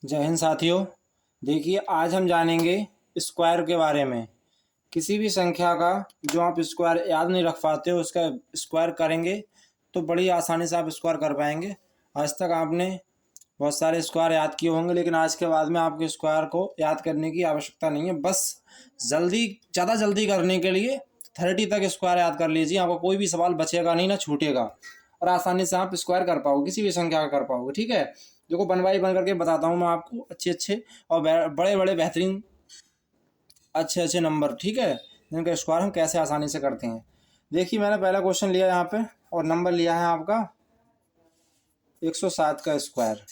जय हिंद साथियों। देखिए, आज हम जानेंगे स्क्वायर के बारे में। किसी भी संख्या का जो आप स्क्वायर याद नहीं रख पाते हो, उसका स्क्वायर करेंगे तो बड़ी आसानी से आप स्क्वायर कर पाएंगे। आज तक आपने बहुत सारे स्क्वायर याद किए होंगे, लेकिन आज के बाद में आपके स्क्वायर को याद करने की आवश्यकता नहीं है। बस ज़्यादा जल्दी करने के लिए 30 तक स्क्वायर याद कर लीजिए। आपको कोई भी सवाल बचेगा नहीं, ना छूटेगा, और आसानी से आप स्क्वायर कर पाओगे, किसी भी संख्या का कर पाओगे। ठीक है, देखो वन बाई वन करके बताता हूँ मैं आपको, अच्छे और बड़े बड़े बेहतरीन अच्छे नंबर। ठीक है, जिनका स्क्वायर हम कैसे आसानी से करते हैं। देखिए, मैंने पहला क्वेश्चन लिया यहाँ पे और नंबर लिया है आपका 107 का स्क्वायर।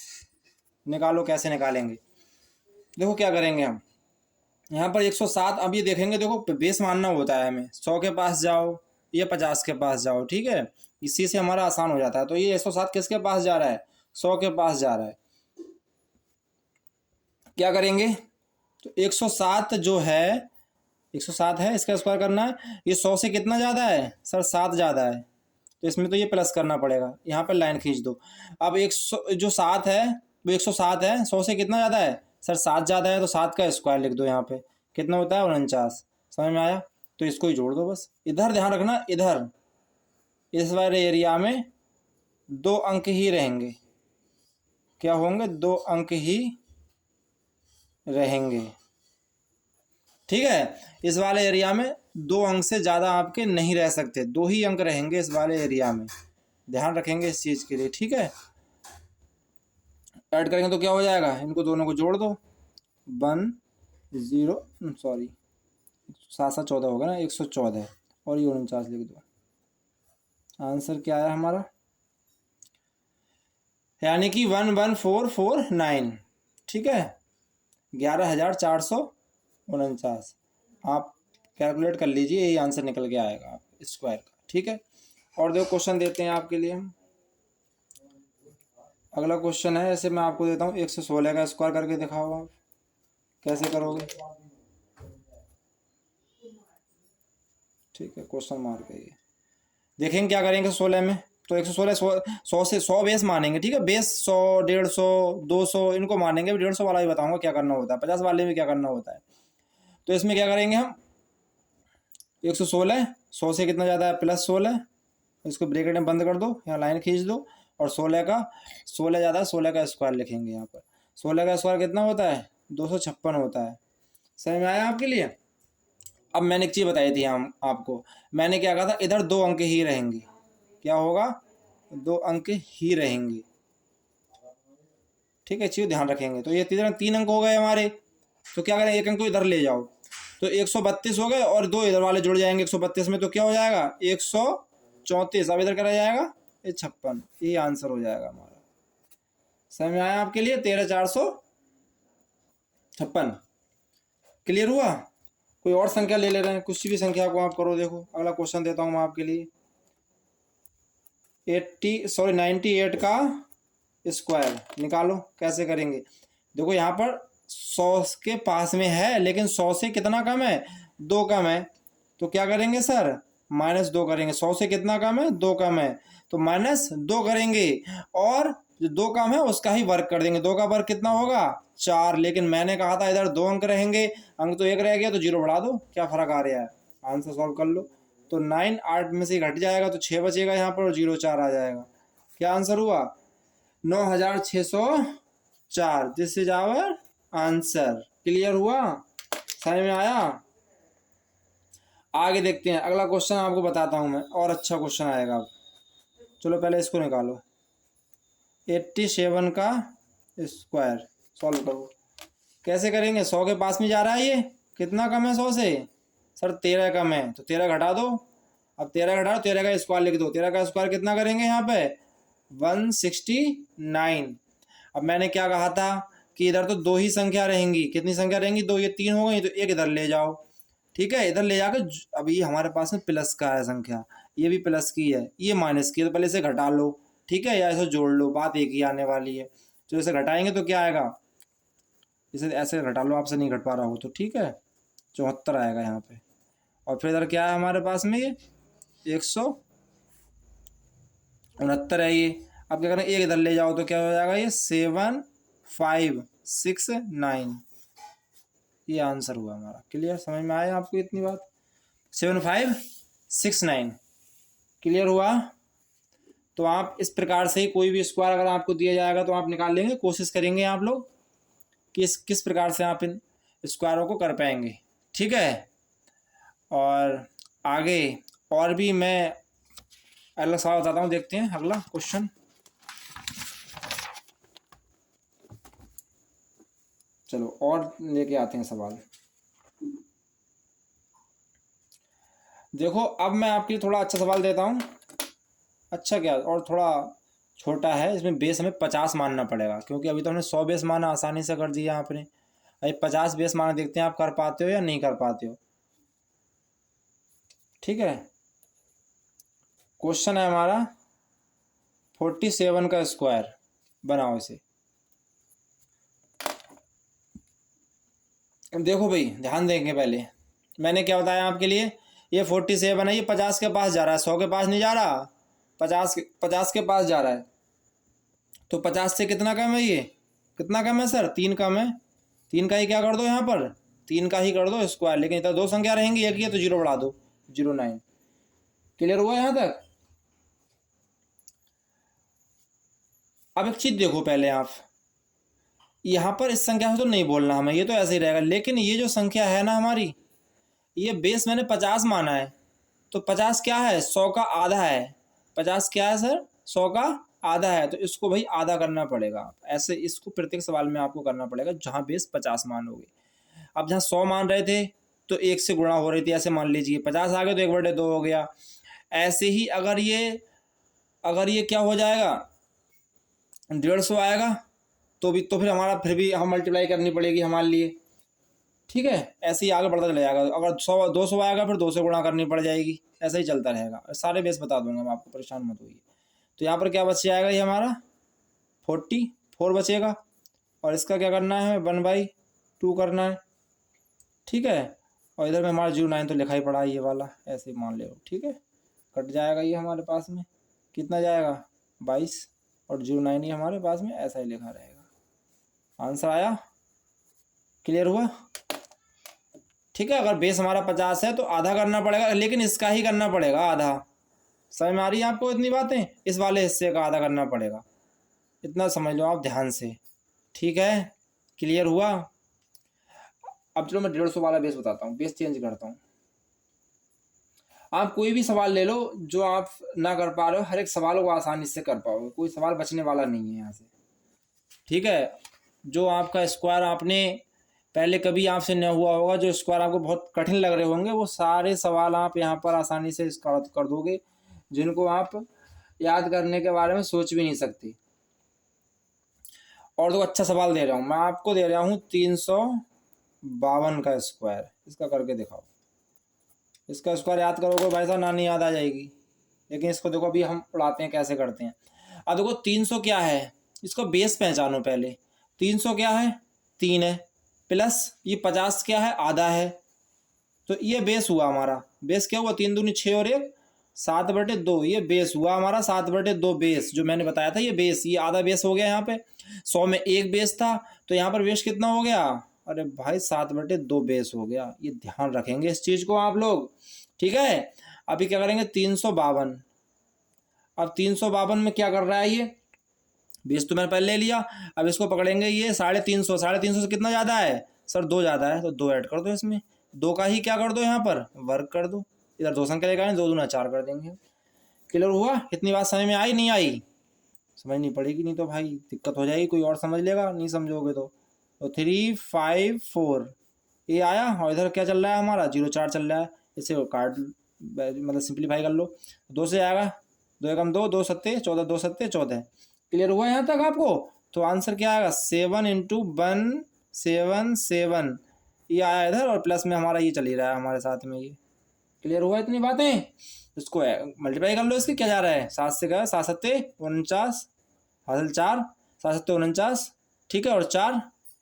निकालो, कैसे निकालेंगे। देखो क्या करेंगे हम यहाँ पर 107। अब ये देखेंगे, देखो बेस मानना होता है हमें। 100 के पास जाओ या 50 के पास जाओ, ठीक है, इसी से हमारा आसान हो जाता है। तो ये 107 किसके पास जा रहा है? 100 के पास जा रहा है। क्या करेंगे, तो 107 जो है 107 है, इसका स्क्वायर करना है। ये 100 से कितना ज़्यादा है सर? 7 ज़्यादा है, तो इसमें तो ये प्लस करना पड़ेगा। यहाँ पर लाइन खींच दो। अब 100 जो 7 है वो 107 है, 100 से कितना ज़्यादा है सर? 7 ज़्यादा है, तो 7 का स्क्वायर लिख दो। यहाँ पे कितना होता है? 49। समझ में आया? तो इसको ही जोड़ दो बस। इधर ध्यान रखना, इधर इस वाले एरिया में 2 अंक ही रहेंगे। क्या होंगे? 2 अंक ही रहेंगे। ठीक है, इस वाले एरिया में 2 अंक से ज़्यादा आपके नहीं रह सकते, 2 ही अंक रहेंगे इस वाले एरिया में। ध्यान रखेंगे इस चीज़ के लिए। ठीक है, ऐड करेंगे तो क्या हो जाएगा? इनको दोनों को जोड़ दो। 1 0 सॉरी 7 7 14 होगा ना, 114 और ये 49 लिख दो। आंसर क्या आया हमारा? यानी कि 11449। ठीक है, 11,449। आप कैलकुलेट कर लीजिए, यही आंसर निकल के आएगा आप स्क्वायर का। ठीक है, और देखो क्वेश्चन देते हैं आपके लिए हम। अगला क्वेश्चन है, ऐसे मैं आपको देता हूँ 116 का स्क्वायर करके दिखाओ। आप कैसे करोगे? ठीक है, क्वेश्चन मार के ये देखेंगे क्या करेंगे 16 में। तो 116 100 से 100 बेस मानेंगे। ठीक है, बेस 100 150 200 इनको मानेंगे। 150 वाला भी बताऊंगा क्या करना होता है, 50 वाले में क्या करना होता है। तो इसमें क्या करेंगे हम, 116 100 से कितना ज़्यादा है? +16। इसको ब्रैकेट में बंद कर दो, यहाँ लाइन खींच दो, और 16 ज़्यादा है, 16 का स्क्वायर लिखेंगे यहाँ पर। 16 का स्क्वायर कितना होता है? 256 होता है। समझ में आया आपके लिए? अब मैंने एक चीज़ बताई थी हम आपको, मैंने क्या कहा था, इधर 2 अंक ही रहेंगे। क्या होगा? 2 अंक ही रहेंगे। ठीक है, चीज़ ध्यान रखेंगे। तो ये 3 अंक हो गए हमारे। तो क्या करें, 1 अंक को इधर ले जाओ, तो 132 हो गए, और 2 इधर वाले जुड़ जाएंगे 132 में, तो क्या हो जाएगा? 134। अब इधर करा जाएगा 56। ये आंसर हो जाएगा हमारा। समझ में आया आपके लिए? 13,456। क्लियर हुआ? कोई और संख्या ले रहे हैं, कुछ भी संख्या को आप करो। देखो अगला क्वेश्चन देता हूँ मैं आपके लिए। 98 का स्क्वायर निकालो, कैसे करेंगे। देखो यहाँ पर 100 के पास में है, लेकिन 100 से कितना कम है? 2 कम है। तो क्या करेंगे सर? -2 करेंगे। 100 से कितना कम है? 2 कम है, तो -2 करेंगे, और जो 2 कम है उसका ही वर्ग कर देंगे। 2 का वर्ग कितना होगा? 4। लेकिन मैंने कहा था इधर 2 अंक रहेंगे, अंक तो 1 रह गया, तो 0 बढ़ा दो, क्या फर्क आ रहा है? आंसर सॉल्व कर लो। तो 9 8 में से घट जाएगा, तो 6 बचेगा यहाँ पर, और 0 4 आ जाएगा। क्या आंसर हुआ? 9,604। This is our answer. Clear हुआ? समझ में आया? आगे देखते हैं, अगला क्वेश्चन आपको बताता हूं मैं, और अच्छा क्वेश्चन आएगा। चलो पहले इसको निकालो। 87 का स्क्वायर सॉल्व करो। कैसे करेंगे? 100 के पास में जा रहा है, ये कितना कम है 100 से? सर 13 कम है, तो 13 घटा दो। अब 13 घटा दो, 13 का स्क्वायर लिख दो। 13 का स्क्वायर कितना करेंगे यहाँ पे? 169। अब मैंने क्या कहा था कि इधर तो 2 ही संख्या रहेंगी। कितनी संख्या रहेंगी? 2। ये 3 हो गई, तो 1 इधर ले जाओ। ठीक है, इधर ले जाकर अभी हमारे पास में प्लस का है संख्या, ये भी प्लस की है, ये माइनस की है, तो पहले इसे घटा लो। ठीक है, या इसे जोड़ लो, बात एक ही आने वाली है। तो इसे घटाएंगे तो क्या आएगा? इसे ऐसे घटा लो, आपसे नहीं घट पा रहा हो तो। ठीक है, 74 आएगा यहाँ पे। और फिर इधर क्या है हमारे पास में? ये 169 है ये। अब क्या करें? 1 इधर ले जाओ, तो क्या हो जाएगा? ये 7 5 7569 ये आंसर हुआ हमारा। क्लियर, समझ में आया आपको इतनी बात? 7569 क्लियर हुआ? तो आप इस प्रकार से कोई भी स्क्वायर अगर आपको दिया जाएगा तो आप निकाल लेंगे, कोशिश करेंगे आप लोग कि किस प्रकार से आप इन स्क्वायरों को कर पाएंगे। ठीक है, और आगे और भी मैं अगला सवाल बताता हूँ। देखते हैं अगला क्वेश्चन। चलो और लेके आते हैं सवाल। देखो अब मैं आपके लिए थोड़ा अच्छा सवाल देता हूँ। अच्छा क्या, और थोड़ा छोटा है, इसमें बेस हमें 50 मानना पड़ेगा, क्योंकि अभी तो हमने 100 बेस माना आसानी से कर दिया आपने। अभी 50 बेस माना, देखते हैं आप कर पाते हो या नहीं कर पाते हो। ठीक है, क्वेश्चन है हमारा 47 का स्क्वायर बनाओ इसे। देखो भाई ध्यान देंगे, पहले मैंने क्या बताया आपके लिए, ये 47 है, ये 50 के पास जा रहा है, 100 के पास नहीं जा रहा, 50 के पास जा रहा है। तो 50 से कितना कम है, ये कितना कम है सर? 3 कम है। 3 का ही क्या कर दो यहाँ पर, 3 का ही कर दो स्क्वायर, लेकिन इधर दो संख्या रहेंगी, एक ही है तो 0 बढ़ा दो, 09। क्लियर हुआ यहाँ तक? अब एक चीज देखो पहले आप, यहाँ पर इस संख्या से तो नहीं बोलना हमें, ये तो ऐसे ही रहेगा, लेकिन ये जो संख्या है ना हमारी, ये बेस मैंने 50 माना है, तो 50 क्या है, 100 का आधा है। 50 क्या है सर, 100 का आधा है, तो इसको भाई आधा करना पड़ेगा। ऐसे इसको प्रत्येक सवाल में आपको करना पड़ेगा जहाँ बेस 50 मानोगे। अब जहाँ 100 मान रहे थे तो 1 से गुणा हो रही थी, ऐसे मान लीजिए 50 आ गए तो 1/2 हो गया। ऐसे ही अगर ये क्या हो जाएगा, 150 आएगा तो फिर हमारा फिर भी हम मल्टीप्लाई करनी पड़ेगी हमारे लिए। ठीक है, ऐसे ही आगे बढ़ता चला जाएगा। अगर 200 आएगा फिर 2 से गुणा करनी पड़ जाएगी, ऐसा ही चलता रहेगा। सारे बेस बता दूंगा मैं आपको, परेशान मत होइए। तो यहाँ पर क्या बच जाएगा, ये हमारा 44 बचेगा, और इसका क्या करना है, 1/2 करना है। ठीक है, और इधर में हमारा 09 तो लिखा ही पड़ा है ये वाला, ऐसे ही मान ले। ठीक है, कट जाएगा ये हमारे पास में, कितना जाएगा 22, और 09 ही हमारे पास में ऐसा ही लिखा रहेगा। आंसर आया? क्लियर हुआ? ठीक है, अगर बेस हमारा 50 है तो आधा करना पड़ेगा, लेकिन इसका ही करना पड़ेगा आधा। समझ में आ रही है आपको इतनी बातें? इस वाले हिस्से का आधा करना पड़ेगा, इतना समझ लो आप ध्यान से। ठीक है, क्लियर हुआ? अब चलो मैं 150 वाला बेस बताता हूँ, बेस चेंज करता हूँ। आप कोई भी सवाल ले लो जो आप ना कर पा रहे हो, हर एक सवाल को आसानी से कर पाओगे, कोई सवाल बचने वाला नहीं है यहाँ से। ठीक है, जो आपका स्क्वायर आपने पहले कभी आपसे न हुआ होगा, जो स्क्वायर आपको बहुत कठिन लग रहे होंगे, वो सारे सवाल आप यहाँ पर आसानी से कर दोगे, जिनको आप याद करने के बारे में सोच भी नहीं सकते। और तो अच्छा सवाल दे रहा हूँ मैं आपको, दे रहा हूँ 352 का स्क्वायर, इसका करके दिखाओ। इसका स्क्वायर याद करोगे भाई साहब, नानी याद आ जाएगी। लेकिन इसको देखो अभी हम उड़ाते हैं, कैसे करते हैं। अब देखो 300 क्या है, इसको बेस पहचानो पहले। 300 क्या है, 3 है, प्लस ये 50 क्या है, आधा है, तो ये बेस हुआ हमारा। बेस क्या हुआ, 3 दूनी 6 और 1 7/2, ये बेस हुआ हमारा 7/2 बेस, जो मैंने बताया था ये बेस, ये आधा बेस हो गया। यहाँ पे 100 में 1 बेस था, तो यहाँ पर बेस कितना हो गया, अरे भाई 7/2 बेस हो गया। ये ध्यान रखेंगे इस चीज को आप लोग। ठीक है, अभी क्या करेंगे, 352। अब 352 में क्या कर रहा है, ये बेस तो मैंने पहले ले लिया, अब इसको पकड़ेंगे, ये 350, 350 से कितना ज्यादा है सर, 2 ज्यादा है, तो 2 ऐड कर दो इसमें, 2 का ही क्या कर दो यहाँ पर वर्ग कर दो, इधर 2 संख्या लेकर 2 दूना 4 कर देंगे। क्लियर हुआ? इतनी बात समझ में आई नहीं आई? समझनी पड़ेगी, नहीं तो भाई दिक्कत हो जाएगी, कोई और समझ लेगा, नहीं समझोगे तो 354 ये आया, और इधर क्या चल रहा है हमारा 04 चल रहा है, इसे काट मतलब सिंप्लीफाई कर लो, 2 से आएगा, 2 एकम 2, 2 सत्ते 14, 2 सत्ते 14। क्लियर हुआ यहाँ तक आपको? तो आंसर क्या आएगा, 7 × 177 ये आया इधर, और प्लस में हमारा ये चल ही रहा है हमारे साथ में ये। क्लियर हुआ इतनी बातें? इसको मल्टीप्लाई कर लो, इसके क्या जा रहा है, 7 से गया 7 सत्ते 49 हासिल 4, 7 सत्ते 49, ठीक है, और 4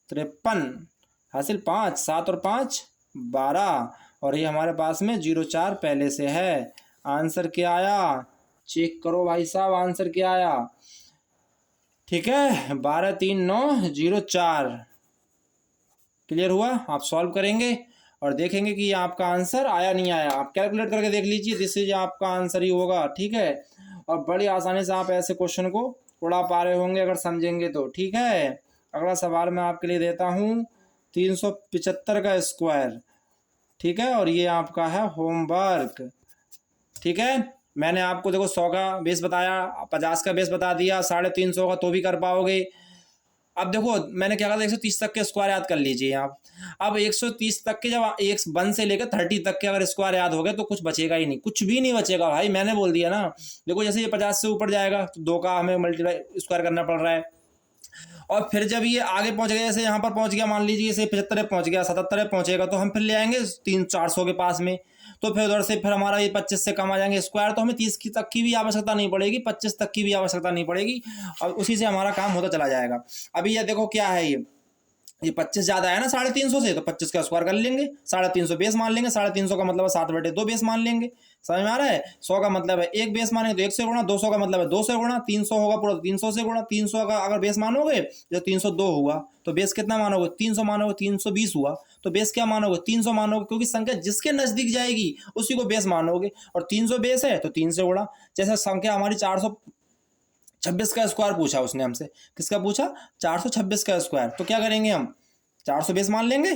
53 हासिल 5, 7 और 5 12, और ये हमारे पास में 04 पहले से है। आंसर क्या आया, चेक करो भाई साहब, आंसर क्या आया। ठीक है, 12 3 9 04 क्लियर हुआ? आप सॉल्व करेंगे और देखेंगे कि आपका आंसर आया नहीं आया। आप कैलकुलेट करके देख लीजिए, दिस इज आपका आंसर ही होगा। ठीक है, और बड़ी आसानी से आप ऐसे क्वेश्चन को उड़ा पा रहे होंगे अगर समझेंगे तो। ठीक है, अगला सवाल मैं आपके लिए देता हूँ 375 का स्क्वायर। ठीक है, और ये आपका है होमवर्क। ठीक है, मैंने आपको देखो 100 का बेस बताया, 50 का बेस बता दिया, 350 का तो भी कर पाओगे। अब देखो मैंने क्या कहा, 130 तक के स्क्वायर याद कर लीजिए आप। अब 130 तक के जब 1 से लेकर 30 तक के अगर स्क्वायर याद हो गए तो कुछ बचेगा ही नहीं, कुछ भी नहीं बचेगा भाई, मैंने बोल दिया ना। देखो जैसे ये 50 से ऊपर जाएगा तो 2 का हमें मल्टीप्लाई स्क्वायर करना पड़ रहा है, और फिर जब ये आगे पहुंच गया, जैसे यहाँ पर पहुंच गया, मान लीजिए इसे 75 पहुंच गया, 77 पहुंचेगा, तो हम फिर ले आएंगे 300-400 के पास में। तो फिर उधर से फिर हमारा ये 25 से कम आ जाएंगे स्क्वायर, तो हमें 30 की तक की भी आवश्यकता नहीं पड़ेगी, 25 तक की भी आवश्यकता नहीं पड़ेगी, और उसी से हमारा काम होता चला जाएगा। अभी ये देखो क्या है, ये 25 ज्यादा है ना 350 से, तो 25 का स्क्वायर कर लेंगे, 350 बेस मान लेंगे, 350 का मतलब है 7/2 बेस मान लेंगे। समझ में आ रहा है? 100 का मतलब है 1 बेस मानेंगे तो 1 से गुणा, 200 का मतलब है 2 से गुणा, 300 होगा पूरा 300 से गुणा, 300 का अगर बेस मानोगे जो 302 हुआ तो बेस कितना मानोगे, 300 मानोगे, 320 हुआ तो बेस क्या मानोगे, 300 मानोगे, क्योंकि संख्या जिसके नजदीक जाएगी उसी को बेस मानोगे, और 300 बेस है तो 3 से गुणा। जैसे संख्या हमारी 426 का स्क्वायर पूछा उसने हमसे, किसका पूछा, 426 का स्क्वायर, तो क्या करेंगे हम, 400 बेस मान लेंगे,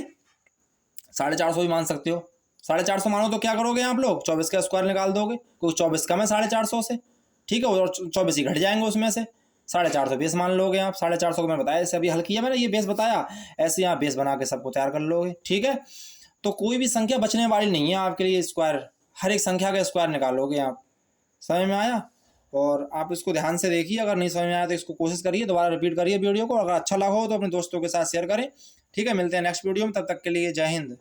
450 भी मान सकते हो, 450 मानो तो क्या करोगे आप लोग, 24 का स्क्वायर निकाल दोगे, क्योंकि 24 कम है 450 से। ठीक है, और 24 ही घट जाएंगे उसमें से, 450 बेस मान लोगे आप। 450 को मैंने बताया, जैसे अभी हल किया मैंने, ये बेस बताया, ऐसे यहाँ बेस बना के सबको तैयार कर लोगे। ठीक है, तो कोई भी संख्या बचने वाली नहीं है आपके लिए, स्क्वायर हर एक संख्या का स्क्वायर निकालोगे आप। समझ में आया? और आप इसको ध्यान से देखिए, अगर नहीं समझ में आया तो इसको कोशिश करिए, दोबारा रिपीट करिए वीडियो को, अगर अच्छा लगा हो तो अपने दोस्तों के साथ शेयर करें। ठीक है, मिलते हैं नेक्स्ट वीडियो में, तब तक के लिए जय हिंद।